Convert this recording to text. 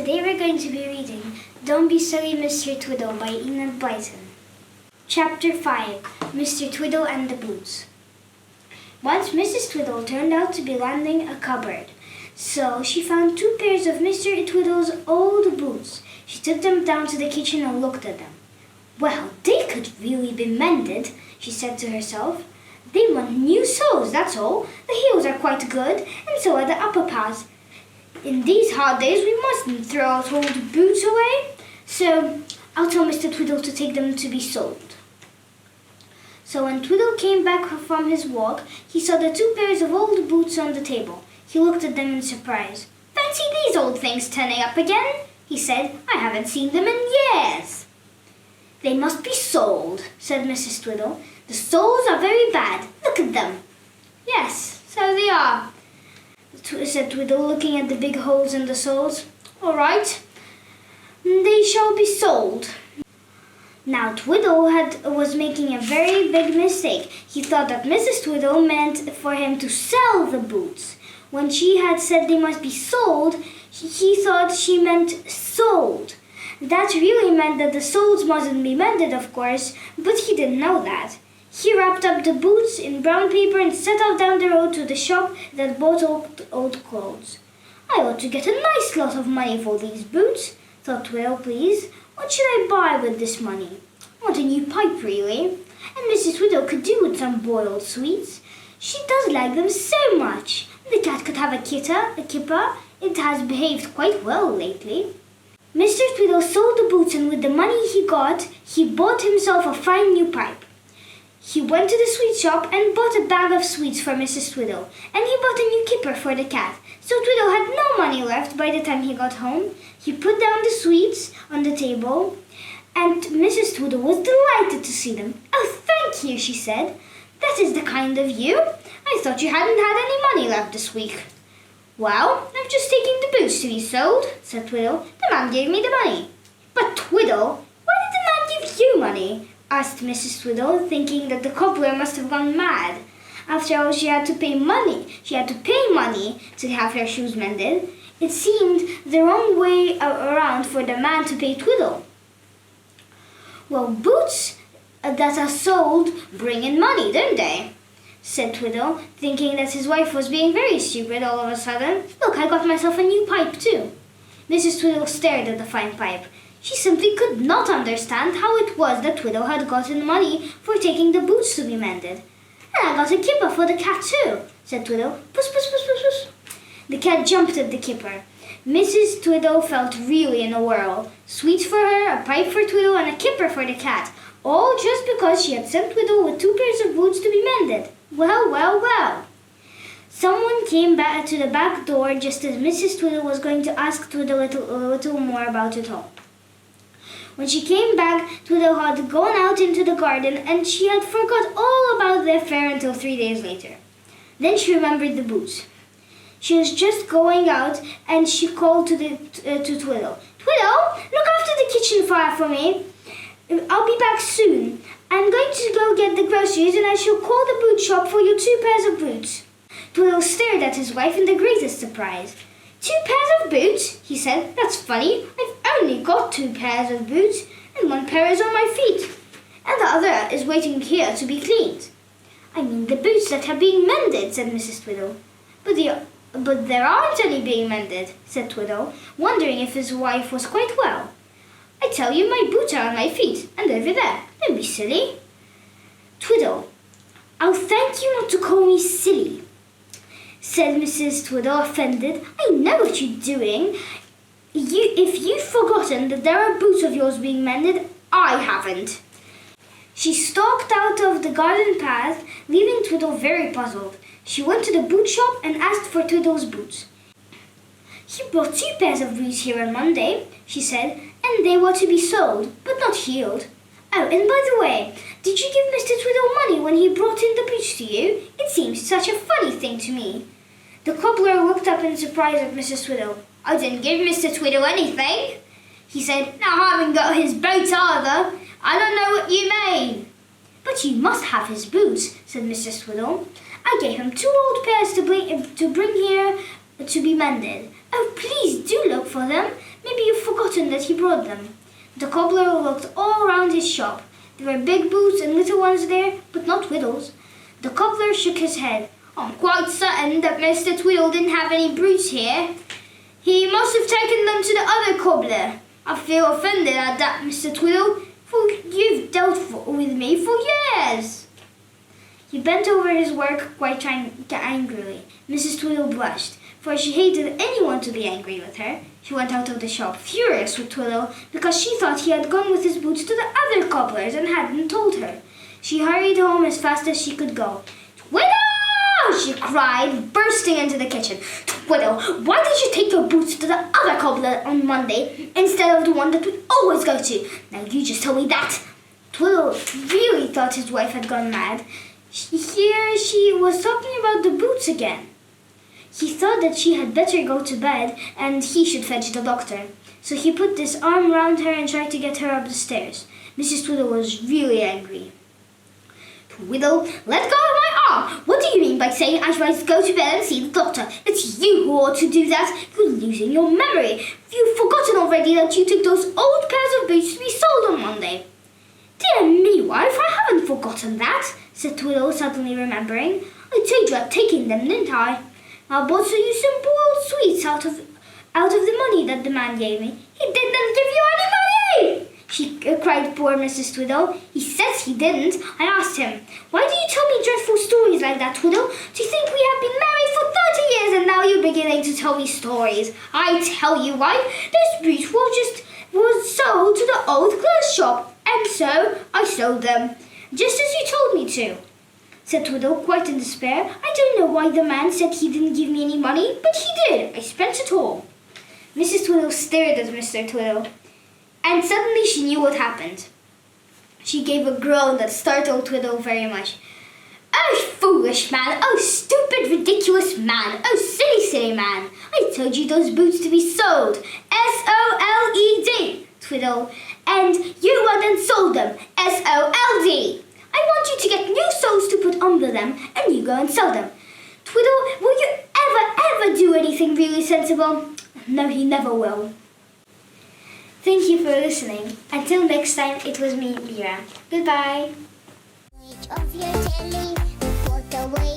Today we're going to be reading Don't Be Silly, Mr. Twiddle by Enid Blyton. Chapter 5, Mr. Twiddle and the Boots. Once Mrs. Twiddle turned out to be landing a cupboard, so she found 2 pairs of Mr. Twiddle's old boots. She took them down to the kitchen and looked at them. Well, they could really be mended, she said to herself. They want new soles, that's all. The heels are quite good, and so are the upper parts. In these hard days, we mustn't throw out old boots away, so I'll tell Mr. Twiddle to take them to be sold. So when Twiddle came back from his walk, he saw the 2 pairs of old boots on the table. He looked at them in surprise. Fancy these old things turning up again, he said. I haven't seen them in years. They must be sold, said Mrs. Twiddle. The soles are very bad. Look at them. Yes, so they are, said Twiddle, looking at the big holes in the soles. All right, they shall be sold. Now Twiddle was making a very big mistake. He thought that Mrs. Twiddle meant for him to sell the boots. When she had said they must be sold, he thought she meant sold. That really meant that the soles mustn't be mended, of course, but he didn't know that. He wrapped up the boots in brown paper and set off down the road to the shop that bought old clothes. I ought to get a nice lot of money for these boots, thought Twiddle, please. What should I buy with this money? I want a new pipe, really. And Mrs. Twiddle could do with some boiled sweets. She does like them so much. The cat could have a kipper. It has behaved quite well lately. Mr. Twiddle sold the boots, and with the money he got, he bought himself a fine new pipe. He went to the sweet shop and bought a bag of sweets for Mrs. Twiddle, and he bought a new kipper for the cat. So Twiddle had no money left by the time he got home. He put down the sweets on the table, and Mrs. Twiddle was delighted to see them. Oh, thank you, she said. That is the kind of you. I thought you hadn't had any money left this week. Well, I'm just taking the boots to be sold, said Twiddle. The man gave me the money. But Twiddle, why did the man give you money? Asked Mrs. Twiddle, thinking that the cobbler must have gone mad. After all, she had to pay money. She had to pay money to have her shoes mended. It seemed the wrong way around for the man to pay Twiddle. Well, boots that are sold bring in money, don't they? Said Twiddle, thinking that his wife was being very stupid all of a sudden. Look, I got myself a new pipe too. Mrs. Twiddle stared at the fine pipe. She simply could not understand how it was that Twiddle had gotten money for taking the boots to be mended. And I got a kipper for the cat too, said Twiddle. Puss, puss, puss, puss, puss. The cat jumped at the kipper. Mrs. Twiddle felt really in a whirl. Sweets for her, a pipe for Twiddle, and a kipper for the cat. All just because she had sent Twiddle with 2 pairs of boots to be mended. Well, well, well. Someone came back to the back door just as Mrs. Twiddle was going to ask Twiddle a little more about it all. When she came back, Twiddle had gone out into the garden, and she had forgot all about the affair until 3 days later. Then she remembered the boots. She was just going out, and she called to Twiddle. Twiddle, look after the kitchen fire for me. I'll be back soon. I'm going to go get the groceries, and I shall call the boot shop for your 2 pairs of boots. Twiddle stared at his wife in the greatest surprise. 2 pairs of boots? He said. That's funny. I've only got 2 pairs of boots, and 1 pair is on my feet, and the other is waiting here to be cleaned. I mean the boots that are being mended, said Mrs. Twiddle. But there aren't any being mended, said Twiddle, wondering if his wife was quite well. I tell you, my boots are on my feet, and over there. Don't be silly. Twiddle, I'll thank you not to call me silly, said Mrs. Twiddle, offended. I know what you're doing. If you've forgotten that there are boots of yours being mended, I haven't. She stalked out of the garden path, leaving Twiddle very puzzled. She went to the boot shop and asked for Twiddle's boots. You brought 2 pairs of boots here on Monday, she said, and they were to be sold, but not heeled. Oh, and by the way, did you give Mr. Twiddle money when he brought in the boots to you? It seems such a funny thing to me. The cobbler looked up in surprise at Mrs. Twiddle. I didn't give Mr. Twiddle anything, he said. Now I haven't got his boots either. I don't know what you mean. But you must have his boots, said Mrs. Twiddle. I gave him 2 old pairs to bring here to be mended. Oh, please do look for them. Maybe you've forgotten that he brought them." The cobbler looked all round his shop. There were big boots and little ones there, but not Twiddle's. The cobbler shook his head. "I'm quite certain that Mr. Twiddle didn't have any boots here. He must have taken them to the other cobbler. I feel offended at that, Mr. Twiddle, for you've dealt with me for years." He bent over his work quite angrily. Mrs. Twiddle blushed, for she hated anyone to be angry with her. She went out of the shop furious with Twiddle because she thought he had gone with his boots to the other cobblers and hadn't told her. She hurried home as fast as she could go. "Twiddle!" she cried, bursting into the kitchen. "Twiddle, why did you take your boots to the other cobbler on Monday instead of the one that we always go to? Now you just tell me that." Twiddle really thought his wife had gone mad. Here she was talking about the boots again. He thought that she had better go to bed and he should fetch the doctor. So he put his arm round her and tried to get her up the stairs. Mrs. Twiddle was really angry. "Twiddle, let go of my arm! What do you mean by saying I should go to bed and see the doctor? It's you who ought to do that. You're losing your memory. You've forgotten already that you took those old pairs of boots to be sold on Monday." "Dear me, wife, I haven't forgotten that," said Twiddle, suddenly remembering. "I told you I'd taken them, didn't I? I bought you some boiled sweets out of the money that the man gave me." "He didn't give you any money!" cried poor Mrs. Twiddle. "He says he didn't. I asked him. Why do you tell me dreadful stories like that, Twiddle? Do you think we have been married for 30 years and now you're beginning to tell me stories? I tell you, wife, those boots were sold to the old clothes shop, and so I sold them, just as you told me to," said Twiddle, quite in despair. "I don't know why the man said he didn't give me any money, but he did. I spent it all." Mrs. Twiddle stared at Mr. Twiddle, and suddenly she knew what happened. She gave a groan that startled Twiddle very much. "Oh, foolish man! Oh, stupid, ridiculous man! Oh, silly, silly man! I told you those boots to be sold. SOLED, Twiddle. And you went and sold them. SOLD. I want you to get new soles to put under them, and you go and sell them. Twiddle, will you ever do anything really sensible?" "No, he never will." Thank you for listening. Until next time, it was me, Mira. Goodbye. Of your telly, put away